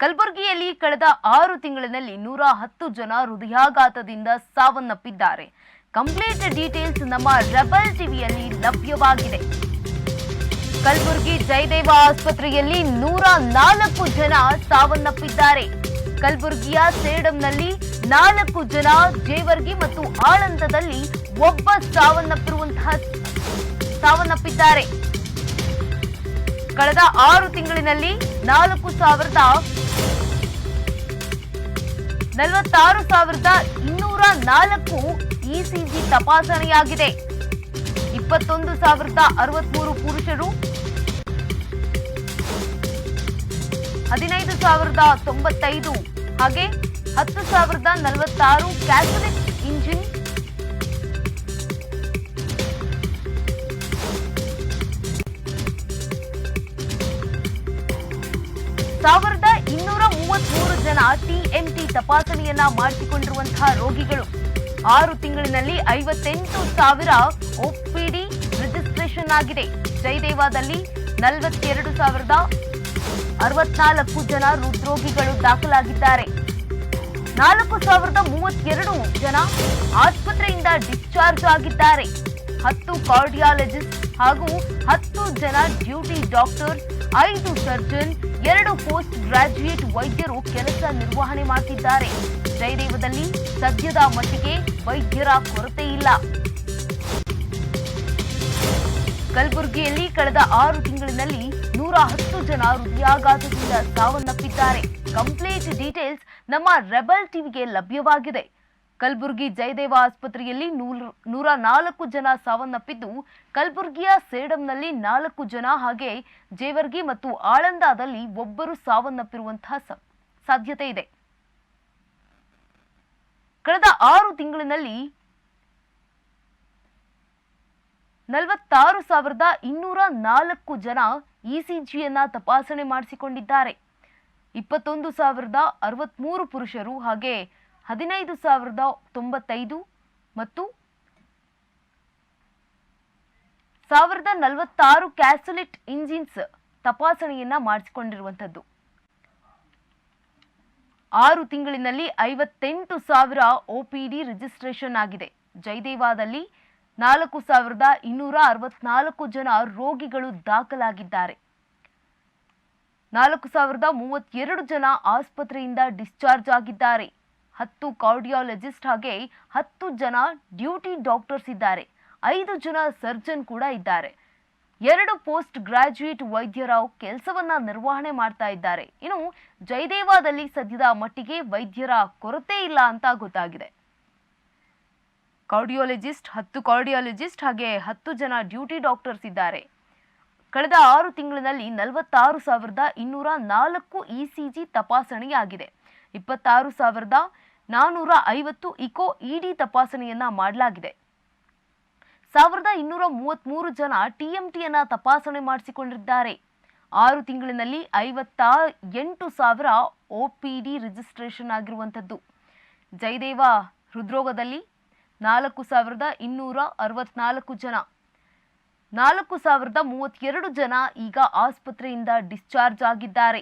ಕಲಬುರಗಿಯಲ್ಲಿ ಕಳೆದ 6 ತಿಂಗಳಿನಲ್ಲಿ 110 ಜನ ಹೃದಯಾಘಾತದಿಂದ ಸಾವನ್ನಪ್ಪಿದ್ದಾರೆ. ಕಂಪ್ಲೀಟ್ ಡೀಟೇಲ್ಸ್ ನಮ್ಮ ರೆಬಲ್ ಟಿವಿಯಲ್ಲಿ ಲಭ್ಯವಾಗಿದೆ. ಕಲಬುರಗಿ ಜಯದೇವ ಆಸ್ಪತ್ರೆಯಲ್ಲಿ 104 ಜನ ಸಾವನ್ನಪ್ಪಿದ್ದಾರೆ. ಕಲಬುರಗಿಯ ಸೇಡಂನಲ್ಲಿ 4 ಜನ, ಜೇವರ್ಗಿ ಮತ್ತು ಆಳಂದದಲ್ಲಿ ಒಬ್ಬ ಸಾವನ್ನಪ್ಪಿದ್ದಾರೆ. ಕಳೆದ 6 ತಿಂಗಳಿನಲ್ಲಿ 46,204 ಇಸಿಜಿ ತಪಾಸಣೆಯಾಗಿದೆ. 21,063 ಪುರುಷರು, 15,095 ಹಾಗೆ 10,046 ಕ್ಯಾಥಲಿಕ್ ಇಂಜಿನ್, 1,233 ಜನ ಟಿಎಂಟಿ ತಪಾಸಣೆಯನ್ನ ಮಾಡಿಸಿಕೊಂಡಿರುವಂತಹ ರೋಗಿಗಳು. 6 ತಿಂಗಳಿನಲ್ಲಿ 58,000 ಒಪಿಡಿ ರಿಜಿಸ್ಟ್ರೇಷನ್ ಆಗಿದೆ. ಜಯದೇವದಲ್ಲಿ 42,064 ಜನ ಹೃದ್ರೋಗಿಗಳು ದಾಖಲಾಗಿದ್ದಾರೆ. 4,032 ಜನ ಆಸ್ಪತ್ರೆಯಿಂದ ಡಿಸ್ಚಾರ್ಜ್ ಆಗಿದ್ದಾರೆ. 10 ಕಾರ್ಡಿಯಾಲಜಿಸ್ಟ್ ಹಾಗೂ 10 ಜನ duty doctors, 5 surgeon, 2 post graduate ವೈದ್ಯರು ಕೆಲಸ ನಿರ್ವಹಣೆ ಮಾಡುತ್ತಿದ್ದಾರೆ. ಜಯದೇವದಲ್ಲಿ ಸದ್ಯದ ಮಟ್ಟಿಗೆ ವೈದ್ಯರ ಕೊರತೆ ಇಲ್ಲ. ಕಲಬುರಗಿಯಲ್ಲಿ ಕಳೆದ 6 ತಿಂಗಳಿನಲ್ಲಿ 110 ಜನ ಹೃದಯಾಘಾತದಿಂದ ಸಾವನ್ನಪ್ಪಿದ್ದಾರೆ. ಕಂಪ್ಲೀಟ್ ಡೀಟೇಲ್ಸ್ ನಮ್ಮ ರೆಬಲ್ ಟಿವಿಗೆ ಲಭ್ಯವಾಗಿದೆ. ಕಲಬುರಗಿ ಜಯದೇವ ಆಸ್ಪತ್ರೆಯಲ್ಲಿ 104 ಜನ ಸಾವನ್ನಪ್ಪಿದ್ದು, ಕಲಬುರಗಿಯ ಸೇಡಂನಲ್ಲಿ 4 ಜನ ಹಾಗೆ ಜೇವರ್ಗಿ ಮತ್ತು ಆಳಂದದಲ್ಲಿ ಒಬ್ಬರು ಸಾವನ್ನಪ್ಪಿರುವಂತಹ ಸಾಧ್ಯತೆ ಇದೆ. ಕಳೆದ 6 ತಿಂಗಳಿನಲ್ಲಿ 46,204 ಜನ ಇಸಿಜಿಯನ್ನ ತಪಾಸಣೆ ಮಾಡಿಸಿಕೊಂಡಿದ್ದಾರೆ. 21,063 ಪುರುಷರು ಹಾಗೆ 15,095 ಮತ್ತು 1,046 ಕ್ಯಾಥಲಿಕ್ ಇಂಜಿನ್ಸ್ ತಪಾಸಣೆಯನ್ನ ಮಾಡಿಸಿಕೊಂಡಿರುವಂತದ್ದು. 6 ತಿಂಗಳಿನಲ್ಲಿ 58,000 ಒಪಿಡಿ ರಿಜಿಸ್ಟ್ರೇಷನ್ ಆಗಿದೆ. ಜಯದೇವದಲ್ಲಿ 4,264 ಜನ ರೋಗಿಗಳು ದಾಖಲಾಗಿದ್ದಾರೆ. 4,032 ಜನ ಆಸ್ಪತ್ರೆಯಿಂದ ಡಿಸ್ಚಾರ್ಜ್ ಆಗಿದ್ದಾರೆ. 10 ಕಾರ್ಡಿಯಾಲಜಿಸ್ಟ್ ಹಾಗೆ 10 ಜನ ಡ್ಯೂಟಿ ಡಾಕ್ಟರ್ಸ್ ಇದ್ದಾರೆ. 5 ಜನ ಸರ್ಜನ್ ಕೂಡ ಇದ್ದಾರೆ. 2 ಪೋಸ್ಟ್ ಗ್ರಾಜ್ಯುಯೇಟ್ ವೈದ್ಯರು ಕೆಲಸವನ್ನ ನಿರ್ವಹಣೆ ಮಾಡ್ತಾ ಇದ್ದಾರೆ. ಇನ್ನು ಜಯದೇವದಲ್ಲಿ ಸದ್ಯದ ಮಟ್ಟಿಗೆ ವೈದ್ಯರ ಕೊರತೆ ಇಲ್ಲ ಅಂತ ಗೊತ್ತಾಗಿದೆ. ಕಾರ್ಡಿಯಾಲಜಿಸ್ಟ್ 10 ಕಾರ್ಡಿಯಾಲಜಿಸ್ಟ್ ಹಾಗೆ 10 ಜನ ಡ್ಯೂಟಿ ಡಾಕ್ಟರ್ಸ್ ಇದ್ದಾರೆ. ಕಳೆದ 6 ತಿಂಗಳಿನಲ್ಲಿ 46,204 ಇಸಿಜಿ ತಪಾಸಣೆಯಾಗಿದೆ. 26,450 ಇಕೋ ಇಡಿ ತಪಾಸಣೆಯನ್ನ ಮಾಡಲಾಗಿದೆ. 1,233 ಜನ ಟಿಎಂಟಿಯನ್ನ ತಪಾಸಣೆ ಮಾಡಿಸಿಕೊಂಡಿದ್ದಾರೆ. 6 ತಿಂಗಳಿನಲ್ಲಿ 58,000 ಒಪಿಡಿ ರಿಜಿಸ್ಟ್ರೇಷನ್ ಆಗಿರುವಂತದ್ದು. ಜಯದೇವ ಹೃದ್ರೋಗದಲ್ಲಿ 4,264 ಜನ, 4,032 ಜನ ಈಗ ಆಸ್ಪತ್ರೆಯಿಂದ ಡಿಸ್ಚಾರ್ಜ್ ಆಗಿದ್ದಾರೆ.